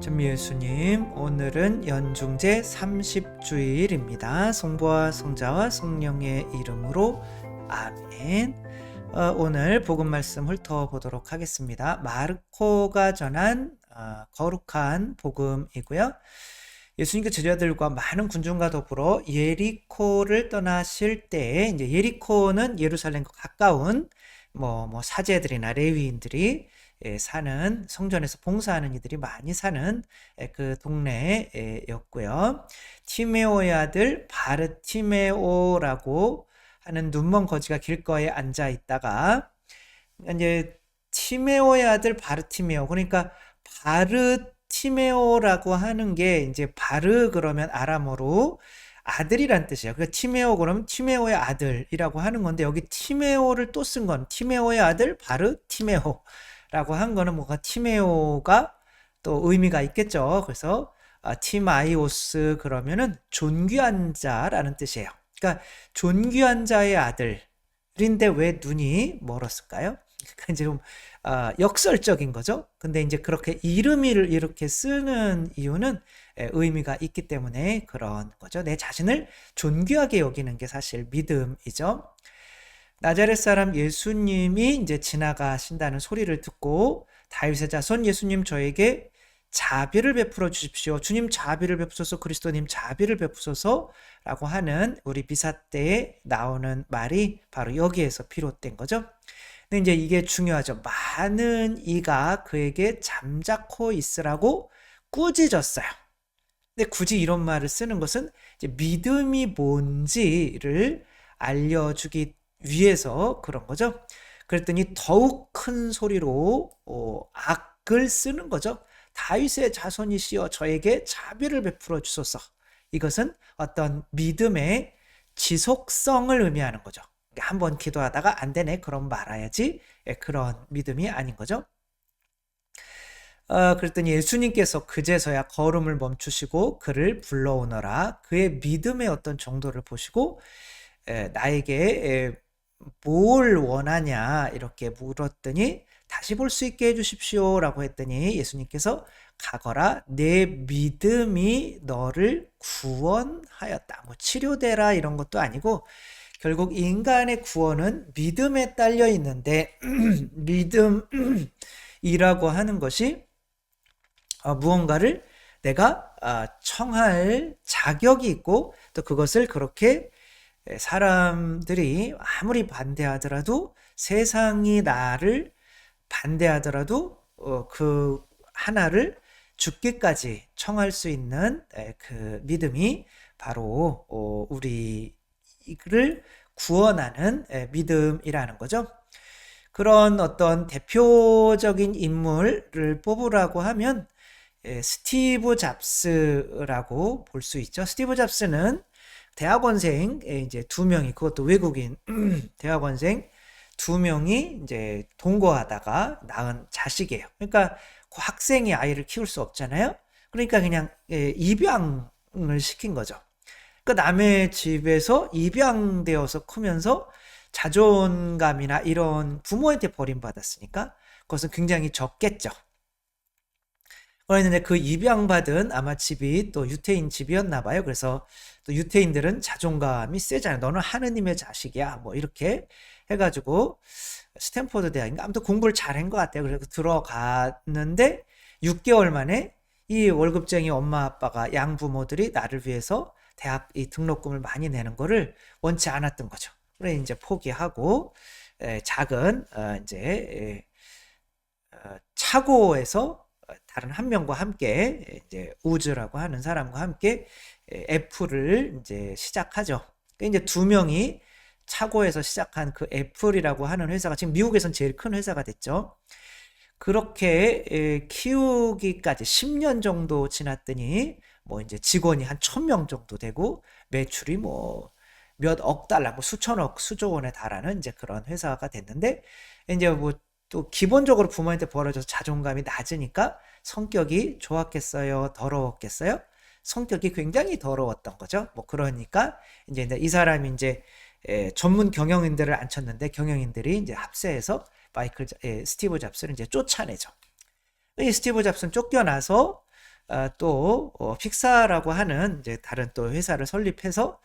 전미예수님, 오늘은 연중제 30주일입니다. 성부와 성자와 성령의 이름으로 아멘. 오늘 복음 말씀 훑어보도록 하겠습니다. 마르코가 전한 거룩한 복음이고요. 예수님께 제자들과 많은 군중과 더불어 예리코를 떠나실 때에, 이제 예리코는 예루살렘과 가까운 사제들이나 레위인들이 사는, 성전에서 봉사하는 이들이 많이 사는 그 동네였고요. 티메오의 아들 바르티메오라고 하는 눈먼 거지가 길거리에 앉아 있다가, 이제 티메오의 아들 바르티메오, 그러니까 바르티메오라고 하는 게 이제 바르 그러면 아람어로 아들이란 뜻이에요. 그러니까 티메오 그러면 티메오의 아들이라고 하는 건데, 여기 티메오를 또 쓴 건 티메오의 아들 바르티메오 라고 한 거는 뭔가 티메오가 또 의미가 있겠죠. 그래서 티마이오스 그러면은 존귀한 자라는 뜻이에요. 그러니까 존귀한 자의 아들인데 왜 눈이 멀었을까요? 그러니까 이제 좀 역설적인 거죠. 근데 이제 그렇게 이름을 이렇게 쓰는 이유는 의미가 있기 때문에 그런 거죠. 내 자신을 존귀하게 여기는 게 사실 믿음이죠. 나자렛 사람 예수님이 이제 지나가신다는 소리를 듣고, 다윗의 자손 예수님, 저에게 자비를 베풀어 주십시오. 주님 자비를 베푸소서, 그리스도님 자비를 베푸소서 라고 하는 우리 미사 때에 나오는 말이 바로 여기에서 비롯된 거죠. 근데 이제 이게 중요하죠. 많은 이가 그에게 잠자코 있으라고 꾸짖었어요. 근데 굳이 이런 말을 쓰는 것은 이제 믿음이 뭔지를 알려주기 위해서 그런 거죠. 그랬더니 더욱 큰 소리로 악을 쓰는 거죠. 다윗의 자손이시여 저에게 자비를 베풀어 주소서. 이것은 어떤 믿음의 지속성을 의미하는 거죠. 한번 기도하다가 안 되네, 그럼 말아야지. 그런 믿음이 아닌 거죠. 그랬더니 예수님께서 그제서야 걸음을 멈추시고 그를 불러오너라. 그의 믿음의 어떤 정도를 보시고 나에게 뭘 원하냐 이렇게 물었더니, 다시 볼 수 있게 해주십시오 라고 했더니 예수님께서 가거라, 내 믿음이 너를 구원하였다. 치료되라 이런 것도 아니고, 결국 인간의 구원은 믿음에 딸려 있는데 믿음이라고 하는 것이 무언가를 내가 청할 자격이 있고, 또 그것을 그렇게 사람들이 아무리 반대하더라도, 세상이 나를 반대하더라도 그 하나를 죽기까지 청할 수 있는 그 믿음이 바로 우리를 구원하는 믿음이라는 거죠. 그런 어떤 대표적인 인물을 뽑으라고 하면 스티브 잡스라고 볼 수 있죠. 스티브 잡스는 대학원생 이제 2명이, 그것도 외국인 대학원생 2명이 이제 동거하다가 낳은 자식이에요. 그러니까 그 학생이 아이를 키울 수 없잖아요. 그러니까 그냥 입양을 시킨 거죠. 그러니까 남의 집에서 입양되어서 크면서 자존감이나 이런, 부모한테 버림받았으니까 그것은 굉장히 적겠죠. 그런데 그 입양받은 아마 집이 또 유태인 집이었나 봐요. 그래서 또 유태인들은 자존감이 세잖아요. 너는 하느님의 자식이야, 이렇게 해가지고 스탠포드 대학인가 아무튼 공부를 잘한 것 같아요. 그래서 들어갔는데 6개월 만에 이 월급쟁이 엄마 아빠가, 양부모들이 나를 위해서 대학 이 등록금을 많이 내는 거를 원치 않았던 거죠. 그래 이제 포기하고 작은 이제 차고에서 다른 한 명과 함께, 이제 우즈라고 하는 사람과 함께 애플을 이제 시작하죠. 그러니까 이제 2명이 차고에서 시작한 그 애플이라고 하는 회사가 지금 미국에선 제일 큰 회사가 됐죠. 그렇게 키우기까지 10년 정도 지났더니 이제 직원이 한 1000명 정도 되고, 매출이 몇 억 달러, 수천억, 수조 원에 달하는 이제 그런 회사가 됐는데, 이제 또 기본적으로 부모한테 벌어져서 자존감이 낮으니까 성격이 좋았겠어요, 더러웠겠어요? 성격이 굉장히 더러웠던 거죠. 그러니까 이제 이 사람이 이제 전문 경영인들을 앉혔는데, 경영인들이 이제 합세해서 스티브 잡스를 이제 쫓아내죠. 이 스티브 잡스는 쫓겨나서 또 픽사라고 하는 이제 다른 또 회사를 설립해서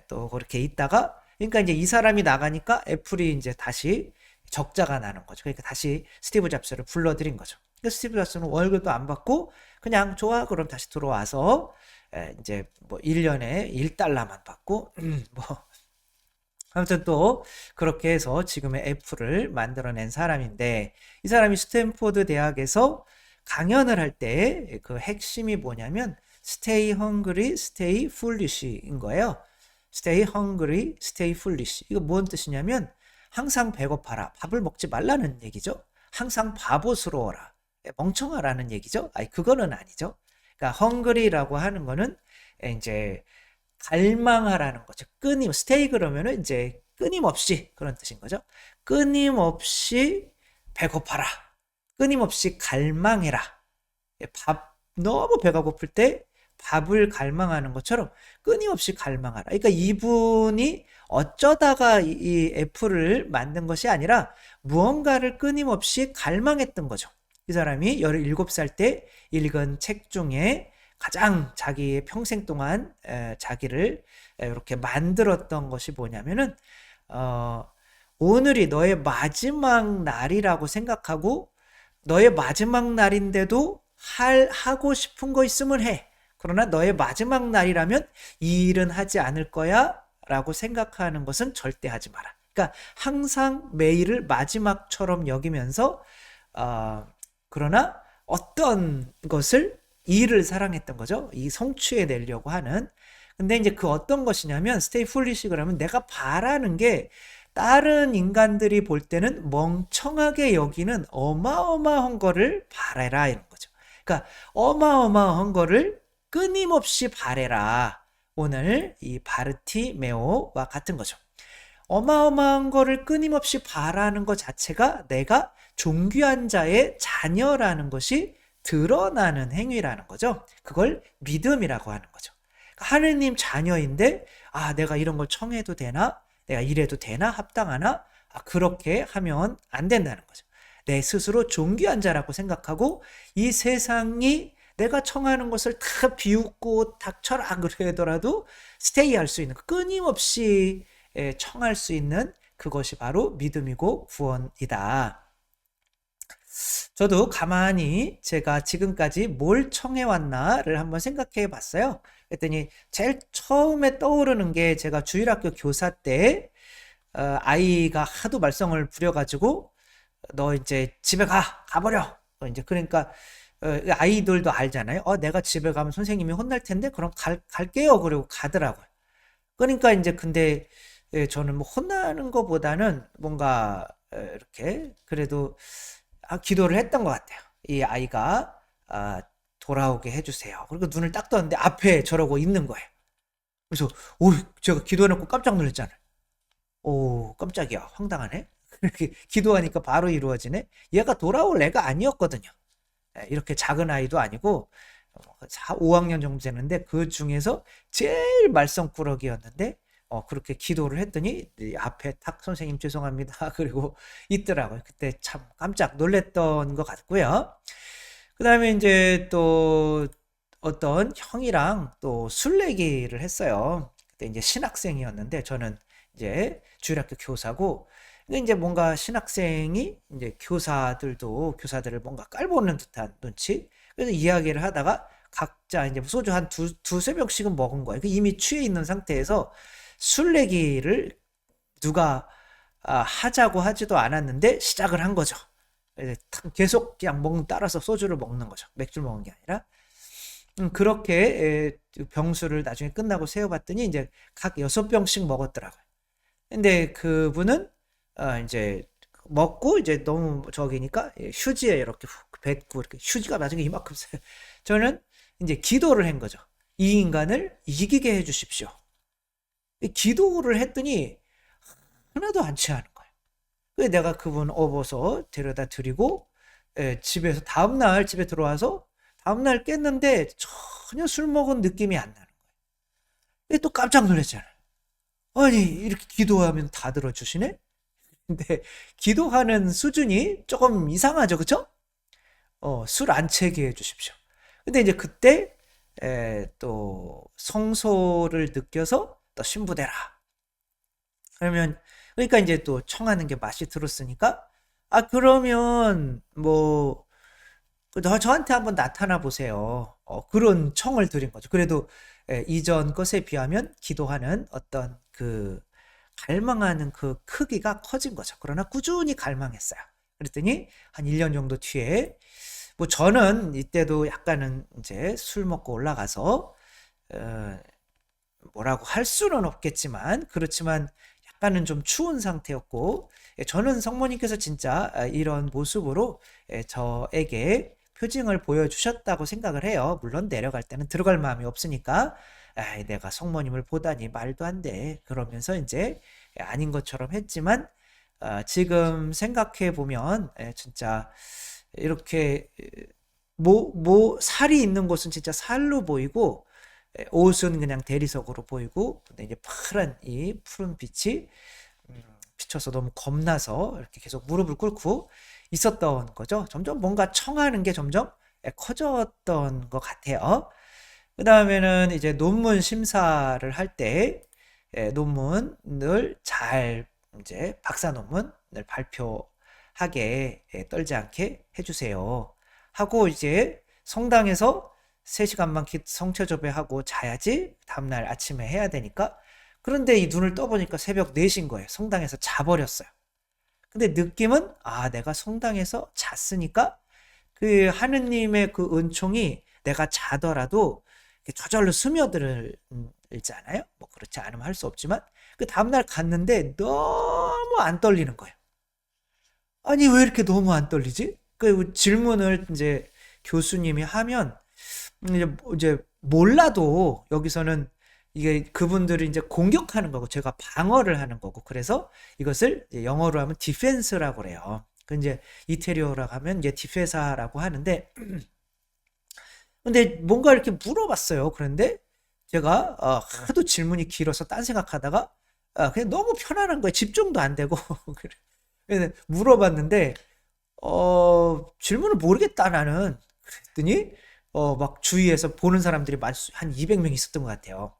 또 그렇게 있다가 그러니까 이제 이 사람이 나가니까 애플이 이제 다시 적자가 나는 거죠. 그러니까 다시 스티브 잡스를 불러들인 거죠. 그러니까 스티브 잡스는 월급도 안 받고 그냥 좋아 그럼 다시 들어와서 이제 뭐 1년에 1달러만 받고 뭐 아무튼 또 그렇게 해서 지금의 애플을 만들어낸 사람인데 이 사람이 스탠포드 대학에서 강연을 할 때 그 핵심이 뭐냐면 stay hungry, stay foolish인 거예요. stay hungry, stay foolish. 이거 뭔 뜻이냐면 항상 배고파라. 밥을 먹지 말라는 얘기죠. 항상 바보스러워라. 멍청하라는 얘기죠. 아니 그거는 아니죠. 그러니까 hungry라고 하는 거는 이제 갈망하라는 거죠. stay 그러면은 이제 끊임없이 그런 뜻인 거죠. 끊임없이 배고파라. 끊임없이 갈망해라. 너무 배가 고플 때 밥을 갈망하는 것처럼 끊임없이 갈망하라. 그러니까 이분이 어쩌다가 이 애플을 만든 것이 아니라 무언가를 끊임없이 갈망했던 거죠. 이 사람이 17살 때 읽은 책 중에 가장 자기의 평생 동안 자기를 이렇게 만들었던 것이 뭐냐면은 오늘이 너의 마지막 날이라고 생각하고 너의 마지막 날인데도 하고 싶은 거 있으면 해. 그러나 너의 마지막 날이라면 이 일은 하지 않을 거야 라고 생각하는 것은 절대 하지 마라. 그러니까 항상 매일을 마지막처럼 여기면서 그러나 어떤 것을 일을 사랑했던 거죠. 이 성취해내려고 하는. 근데 이제 그 어떤 것이냐면 stay foolish 그러면 내가 바라는 게 다른 인간들이 볼 때는 멍청하게 여기는 어마어마한 거를 바래라 이런 거죠. 그러니까 어마어마한 거를 끊임없이 바래라. 오늘 이 바르티메오와 같은 거죠. 어마어마한 거를 끊임없이 바라는 것 자체가 내가 존귀한 자의 자녀라는 것이 드러나는 행위라는 거죠. 그걸 믿음이라고 하는 거죠. 하느님 자녀인데 내가 이런 걸 청해도 되나? 내가 이래도 되나? 합당하나? 그렇게 하면 안 된다는 거죠. 내 스스로 존귀한 자라고 생각하고 이 세상이 내가 청하는 것을 다 비웃고 닥쳐라 그러더라도 스테이 할 수 있는 끊임없이 청할 수 있는 그것이 바로 믿음이고 구원이다. 저도 가만히 제가 지금까지 뭘 청해왔나를 한번 생각해 봤어요. 그랬더니 제일 처음에 떠오르는 게 제가 주일학교 교사 때 아이가 하도 말썽을 부려가지고 너 이제 집에 가버려. 이제 그러니까 아이들도 알잖아요. 내가 집에 가면 선생님이 혼날 텐데 그럼 갈게요. 그리고 가더라고요. 그러니까 이제 근데 저는 뭐 혼나는 것보다는 뭔가 이렇게 그래도 기도를 했던 것 같아요. 이 아이가 돌아오게 해주세요. 그리고 눈을 딱 떴는데 앞에 저러고 있는 거예요. 그래서 제가 기도해놓고 깜짝 놀랐잖아요. 깜짝이야. 황당하네. 이렇게 기도하니까 바로 이루어지네. 얘가 돌아올 애가 아니었거든요. 이렇게 작은 아이도 아니고 5학년 정도 되는데 그 중에서 제일 말썽꾸러기였는데 그렇게 기도를 했더니 앞에 탁 선생님 죄송합니다. 그리고 있더라고요. 그때 참 깜짝 놀랬던 것 같고요. 그 다음에 이제 또 어떤 형이랑 또 술래기를 했어요. 그때 이제 신학생이었는데 저는 이제 주일학교 교사고 근데 이제 뭔가 신학생이 이제 교사들을 뭔가 깔보는 듯한 눈치. 그래서 이야기를 하다가 각자 이제 소주 한 두세 병씩은 먹은 거예요. 이미 취해 있는 상태에서 술래기를 누가 하자고 하지도 않았는데 시작을 한 거죠. 계속 그냥 따라서 소주를 먹는 거죠. 맥주를 먹은 게 아니라. 그렇게 병수를 나중에 끝나고 세어봤더니 이제 각 6병씩 먹었더라고요. 근데 그분은 이제 먹고 이제 너무 저기니까 휴지에 이렇게 훅 뱉고 이렇게 휴지가 나중에 이만큼 써요. 저는 이제 기도를 한 거죠. 이 인간을 이기게 해주십시오. 기도를 했더니 하나도 안 취하는 거예요. 그래서 내가 그분 업어서 데려다 드리고 집에서 다음날 집에 들어와서 다음날 깼는데 전혀 술 먹은 느낌이 안 나는 거예요. 또 깜짝 놀랐잖아요. 아니 이렇게 기도하면 다 들어주시네? 근데 기도하는 수준이 조금 이상하죠, 그쵸? 술 안 채게 해주십시오. 근데 이제 그때 또 성소를 느껴서 또 신부되라. 그러면 그러니까 이제 또 청하는 게 맛이 들었으니까 그러면 뭐 저한테 한번 나타나 보세요. 그런 청을 드린 거죠. 그래도 이전 것에 비하면 기도하는 어떤 그 갈망하는 그 크기가 커진 거죠. 그러나 꾸준히 갈망했어요. 그랬더니 한 1년 정도 뒤에 뭐 저는 이때도 약간은 이제 술 먹고 올라가서 어, 뭐라고 할 수는 없겠지만 그렇지만 약간은 좀 추운 상태였고 저는 성모님께서 진짜 이런 모습으로 저에게 표징을 보여주셨다고 생각을 해요. 물론 내려갈 때는 들어갈 마음이 없으니까 내가 성모님을 보다니 말도 안 돼. 그러면서 이제 아닌 것처럼 했지만 지금 생각해 보면 진짜 이렇게 살이 있는 곳은 진짜 살로 보이고 옷은 그냥 대리석으로 보이고 근데 이제 파란 이 푸른 빛이 비쳐서 너무 겁나서 이렇게 계속 무릎을 꿇고 있었던 거죠. 점점 뭔가 청하는 게 점점 커졌던 것 같아요. 그 다음에는 이제 논문 심사를 할 때 논문을 잘 이제 박사 논문을 발표하게 떨지 않게 해주세요. 하고 이제 성당에서 3시간만 성체조배하고 자야지 다음날 아침에 해야 되니까 그런데 이 눈을 떠보니까 새벽 4시인 거예요. 성당에서 자버렸어요. 근데 느낌은 내가 성당에서 잤으니까 그 하느님의 그 은총이 내가 자더라도 저절로 스며들잖아요. 뭐 그렇지 않으면 할 수 없지만 그 다음날 갔는데 너무 안 떨리는 거예요. 아니 왜 이렇게 너무 안 떨리지? 그 질문을 이제 교수님이 하면 이제 몰라도 여기서는 이게 그분들이 이제 공격하는 거고 제가 방어를 하는 거고 그래서 이것을 영어로 하면 디펜스라고 그래요. 그 이제 이태리어라고 하면 이제 디페사라고 하는데 근데 뭔가 이렇게 물어봤어요. 그런데 제가 하도 질문이 길어서 딴 생각하다가 그냥 너무 편안한 거예요. 집중도 안 되고 그래서 물어봤는데 질문을 모르겠다 나는 그랬더니 막 주위에서 보는 사람들이 한 200명 있었던 것 같아요.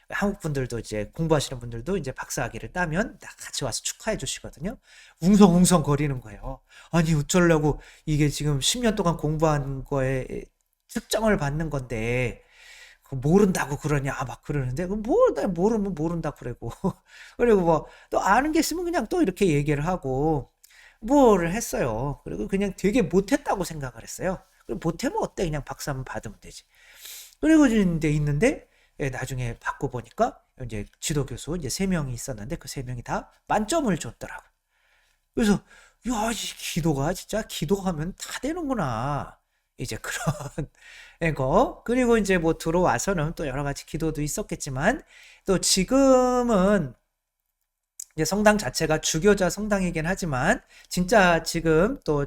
한국 분들도 이제 공부하시는 분들도 이제 박사학위를 따면 다 같이 와서 축하해 주시거든요. 웅성웅성 거리는 거예요. 아니 어쩌려고 이게 지금 10년 동안 공부한 거에 특정을 받는 건데 모른다고 그러냐 막 그러는데 나 모르면 모른다 그러고 그리고 뭐 또 아는 게 있으면 그냥 또 이렇게 얘기를 하고 뭐를 했어요. 그리고 그냥 되게 못했다고 생각을 했어요. 그리고 못하면 어때? 그냥 박사 한번 받으면 되지. 그리고 이제 있는데 나중에 받고 보니까 이제 지도교수 이제 3명이 있었는데 그 3명이 다 만점을 줬더라고. 그래서 야, 이 기도가 진짜 기도하면 다 되는구나. 이제 그런 거. 그리고 이제 뭐 들어와서는 또 여러 가지 기도도 있었겠지만 또 지금은 이제 성당 자체가 주교자 성당이긴 하지만 진짜 지금 또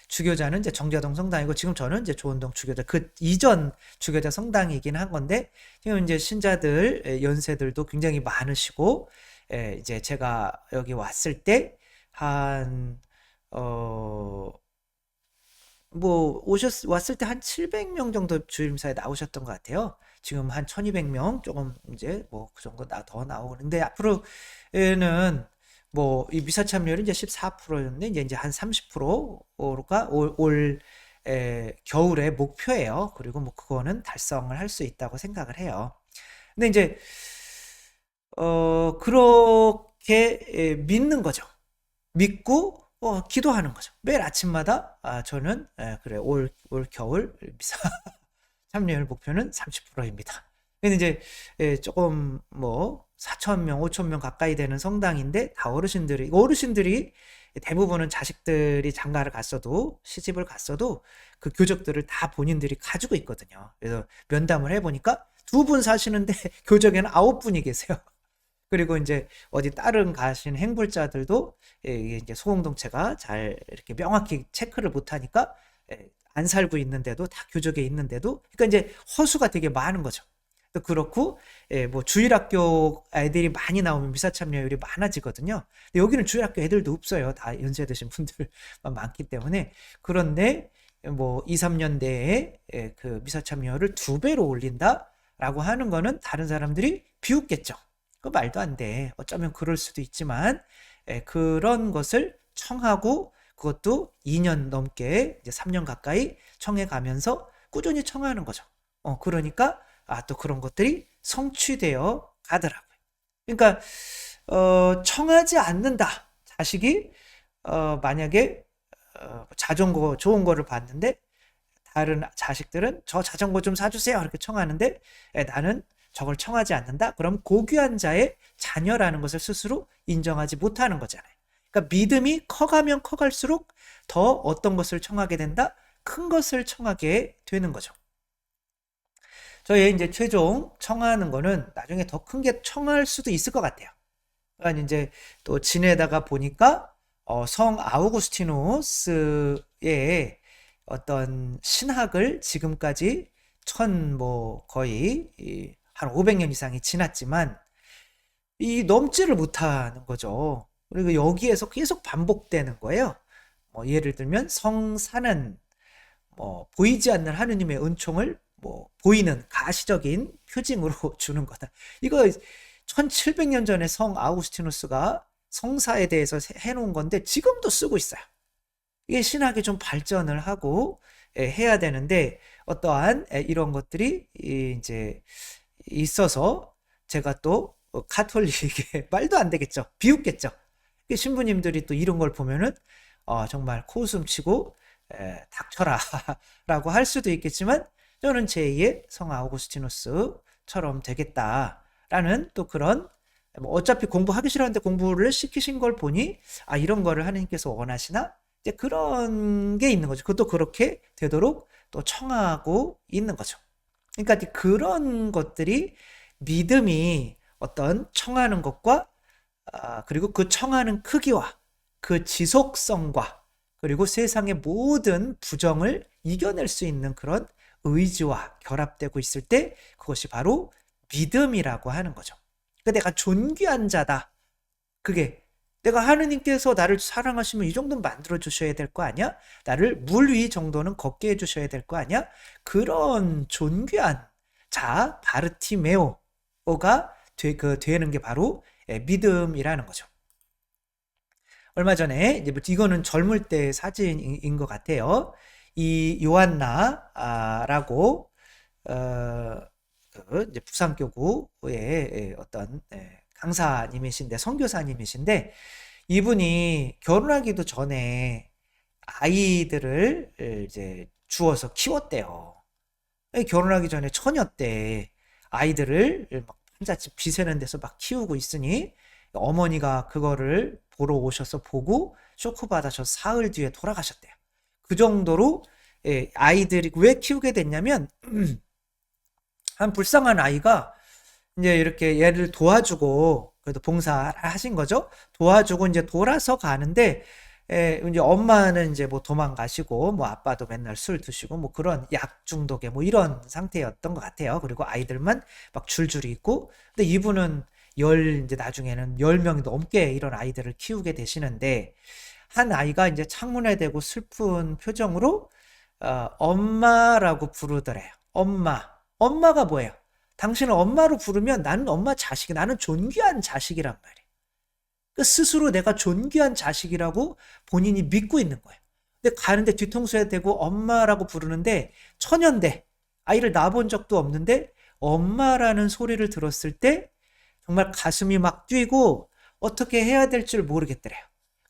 주교자는 이제 정자동 성당이고 지금 저는 이제 조원동 주교자 그 이전 주교자 성당이긴 한 건데 지금 이제 신자들 연세들도 굉장히 많으시고 이제 제가 여기 왔을 때 한 뭐 왔을 때 한 700명 정도 주임사에 나오셨던 것 같아요. 지금 한 1200명 조금 이제 뭐 그 정도 더 나오고 근데 앞으로는 뭐 이 미사 참여율이 이제 14%였는데 이제 한 30%가 올 겨울의 목표예요. 그리고 뭐 그거는 달성을 할 수 있다고 생각을 해요. 근데 이제 그렇게 믿는 거죠. 믿고 기도하는 거죠. 매일 아침마다 저는 그래 올 겨울 미사 참여율 목표는 30%입니다. 근데 이제 조금 뭐 4,000명, 5,000명 가까이 되는 성당인데 다 어르신들이 대부분은 자식들이 장가를 갔어도 시집을 갔어도 그 교적들을 다 본인들이 가지고 있거든요. 그래서 면담을 해보니까 2분 사시는데 교적에는 9분이 계세요. 그리고 이제 어디 다른 가신 행불자들도 이제 소공동체가 잘 이렇게 명확히 체크를 못하니까 안 살고 있는데도 다 교적에 있는데도 그러니까 이제 허수가 되게 많은 거죠. 또 그렇고 뭐 주일학교 애들이 많이 나오면 미사 참여율이 많아지거든요. 근데 여기는 주일학교 애들도 없어요. 다 연세 드신 분들만 많기 때문에 그런데 뭐 2, 3년 내에 그 미사 참여율을 2배로 올린다라고 하는 거는 다른 사람들이 비웃겠죠. 그 말도 안 돼. 어쩌면 그럴 수도 있지만 그런 것을 청하고 그것도 2년 넘게 이제 3년 가까이 청해 가면서 꾸준히 청하는 거죠. 그러니까 또 그런 것들이 성취되어 가더라고요. 그러니까 청하지 않는다. 자식이 만약에 자전거 좋은 거를 봤는데 다른 자식들은 저 자전거 좀 사주세요 이렇게 청하는데 나는 저걸 청하지 않는다. 그럼 고귀한 자의 자녀라는 것을 스스로 인정하지 못하는 거잖아요. 그러니까 믿음이 커가면 커갈수록 더 어떤 것을 청하게 된다? 큰 것을 청하게 되는 거죠. 저희 이제 최종 청하는 거는 나중에 더 큰 게 청할 수도 있을 것 같아요. 그러니까 이제 또 지내다가 보니까 성 아우구스티누스의 어떤 신학을 지금까지 거의 한 500년 이상이 지났지만 이 넘지를 못하는 거죠. 그리고 여기에서 계속 반복되는 거예요. 뭐 예를 들면 성사는 뭐 보이지 않는 하느님의 은총을 뭐 보이는 가시적인 표징으로 주는 거다. 이거 1700년 전에 성 아우구스티누스가 성사에 대해서 해놓은 건데 지금도 쓰고 있어요. 이게 신학이 좀 발전을 하고 해야 되는데 어떠한 이런 것들이 이제 있어서 제가 또 카톨릭에 말도 안 되겠죠. 비웃겠죠. 신부님들이 또 이런 걸 보면은 정말 코웃음 치고 닥쳐라 라고 할 수도 있겠지만 저는 제2의 성 아우구스티누스처럼 되겠다라는 또 그런 뭐 어차피 공부하기 싫었는데 공부를 시키신 걸 보니 이런 거를 하나님께서 원하시나? 이제 그런 게 있는 거죠. 그것도 그렇게 되도록 또 청하고 있는 거죠. 그러니까 그런 것들이 믿음이 어떤 청하는 것과 그리고 그 청하는 크기와 그 지속성과 그리고 세상의 모든 부정을 이겨낼 수 있는 그런 의지와 결합되고 있을 때 그것이 바로 믿음이라고 하는 거죠. 그러니까 내가 존귀한 자다. 그게 내가 하느님께서 나를 사랑하시면 이 정도는 만들어 주셔야 될 거 아니야? 나를 물 위 정도는 걷게 해 주셔야 될 거 아니야? 그런 존귀한 자 바르티메오가 되는 게 바로 믿음이라는 거죠. 얼마 전에 이거는 젊을 때 사진인 것 같아요. 이 요한나라고 이제 부산교구의 어떤 강사님이신데 선교사님이신데 이분이 결혼하기도 전에 아이들을 이제 주어서 키웠대요. 결혼하기 전에 처녀 때 아이들을 막 한자집 비세는 데서 막 키우고 있으니 어머니가 그거를 보러 오셔서 보고 쇼크받아서 사흘 뒤에 돌아가셨대요. 그 정도로 아이들이 왜 키우게 됐냐면 한 불쌍한 아이가 이제 이렇게 얘를 도와주고 그래도 봉사하신 거죠. 도와주고 이제 돌아서 가는데 이제 엄마는 이제 뭐 도망가시고 뭐 아빠도 맨날 술 드시고 뭐 그런 약 중독에 뭐 이런 상태였던 것 같아요. 그리고 아이들만 막 줄줄이 있고 근데 이분은 이제 나중에는 10명이 넘게 이런 아이들을 키우게 되시는데 한 아이가 이제 창문에 대고 슬픈 표정으로 엄마라고 부르더래요. 엄마가 뭐예요? 당신을 엄마로 부르면 나는 엄마 자식이 나는 존귀한 자식이란 말이에요. 그 스스로 내가 존귀한 자식이라고 본인이 믿고 있는 거예요. 근데 가는데 뒤통수에 대고 엄마라고 부르는데 처녀인데 아이를 낳아본 적도 없는데 엄마라는 소리를 들었을 때 정말 가슴이 막 뛰고 어떻게 해야 될 줄 모르겠더래요.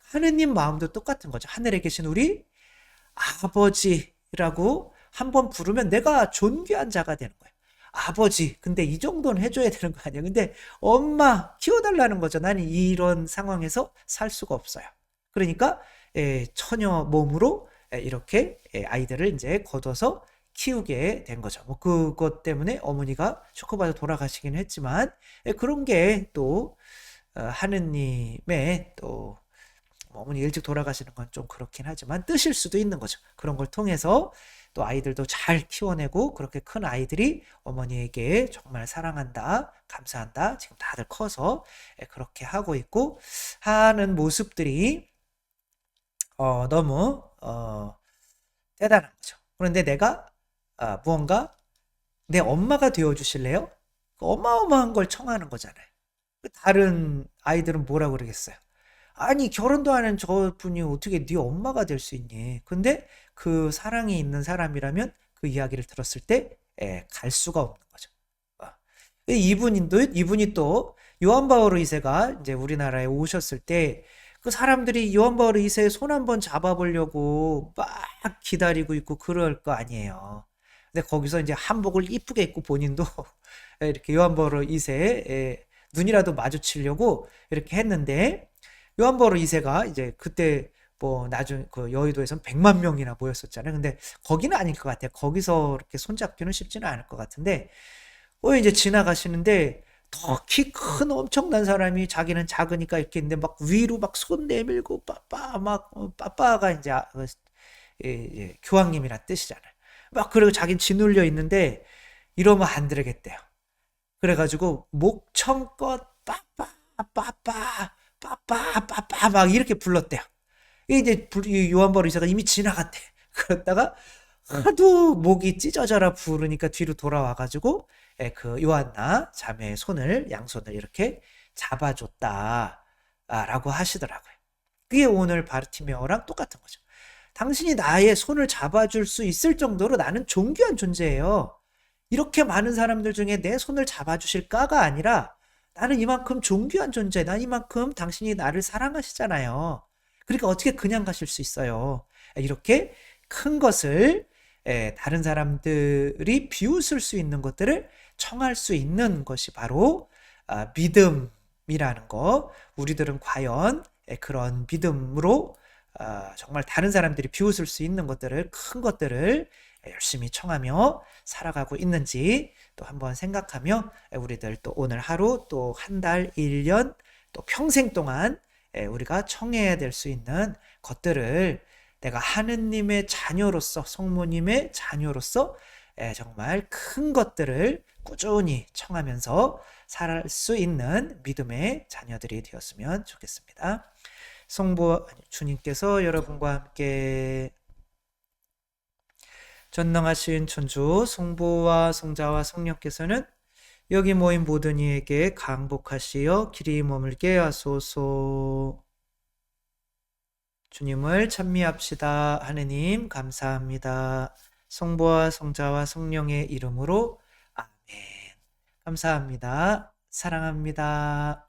하느님 마음도 똑같은 거죠. 하늘에 계신 우리 아버지라고 한번 부르면 내가 존귀한 자가 되는 거예요. 아버지, 근데 이 정도는 해줘야 되는 거 아니야? 근데 엄마 키워달라는 거죠. 나는 이런 상황에서 살 수가 없어요. 그러니까 처녀 몸으로 이렇게 아이들을 이제 거둬서 키우게 된 거죠. 뭐 그것 때문에 어머니가 쇼크받아 돌아가시긴 했지만 그런 게 또 하느님의 또 어머니 일찍 돌아가시는 건 좀 그렇긴 하지만 뜻일 수도 있는 거죠. 그런 걸 통해서 또 아이들도 잘 키워내고 그렇게 큰 아이들이 어머니에게 정말 사랑한다, 감사한다. 지금 다들 커서 그렇게 하고 있고 하는 모습들이 너무 대단한 거죠. 그런데 내가 무언가 내 엄마가 되어 주실래요? 어마어마한 걸 청하는 거잖아요. 다른 아이들은 뭐라 그러겠어요? 아니, 결혼도 안 한 저분이 어떻게 네 엄마가 될 수 있니? 근데 그 사랑이 있는 사람이라면 그 이야기를 들었을 때 갈 수가 없는 거죠. 어. 이분이 또 요한 바오로 2세가 이제 우리나라에 오셨을 때 그 사람들이 요한 바오로 2세의 손 한번 잡아보려고 막 기다리고 있고 그럴 거 아니에요. 근데 거기서 이제 한복을 이쁘게 입고 본인도 이렇게 요한 바오로 2세의 눈이라도 마주치려고 이렇게 했는데 요한 바오로 2세가 이제 그때 뭐 나중 그 여의도에선 100만 명이나 모였었잖아요. 근데 거기는 아닐 것 같아요. 거기서 이렇게 손잡기는 쉽지는 않을 것 같은데 이제 지나가시는데 더 키 큰 엄청난 사람이 자기는 작으니까 이렇게 있는데 막 위로 막 손 내밀고 빠빠 막 빠빠가 이제 교황님이란 뜻이잖아요. 막 그리고 자기는 짓눌려 있는데 이러면 안 되겠대요. 그래가지고 목청껏 빠빠 빠빠 빠빠 빠빠 막 이렇게 불렀대요. 이제 요한 바오로 2세가 이미 지나갔대. 그러다가 하도 목이 찢어져라 부르니까 뒤로 돌아와가지고 그 요한나 자매의 손을 양손을 이렇게 잡아줬다라고 하시더라고요. 그게 오늘 바르티메오랑 똑같은 거죠. 당신이 나의 손을 잡아줄 수 있을 정도로 나는 존귀한 존재예요. 이렇게 많은 사람들 중에 내 손을 잡아주실까가 아니라 나는 이만큼 존귀한 존재, 난 이만큼 당신이 나를 사랑하시잖아요. 그러니까 어떻게 그냥 가실 수 있어요? 이렇게 큰 것을 다른 사람들이 비웃을 수 있는 것들을 청할 수 있는 것이 바로 믿음이라는 거. 우리들은 과연 그런 믿음으로 정말 다른 사람들이 비웃을 수 있는 것들을 큰 것들을 열심히 청하며 살아가고 있는지 또 한번 생각하며 우리들 또 오늘 하루 또 한 달, 1년 또 평생 동안 우리가 청해야 될 수 있는 것들을 내가 하느님의 자녀로서 성모님의 자녀로서 정말 큰 것들을 꾸준히 청하면서 살 수 있는 믿음의 자녀들이 되었으면 좋겠습니다. 성부 주님께서 여러분과 함께 전능하신 천주 성부와 성자와 성령께서는 여기 모인 모든 이에게 강복하시어 길이 머물게 하소서. 주님을 찬미합시다. 하느님 감사합니다. 성부와 성자와 성령의 이름으로 아멘. 감사합니다. 사랑합니다.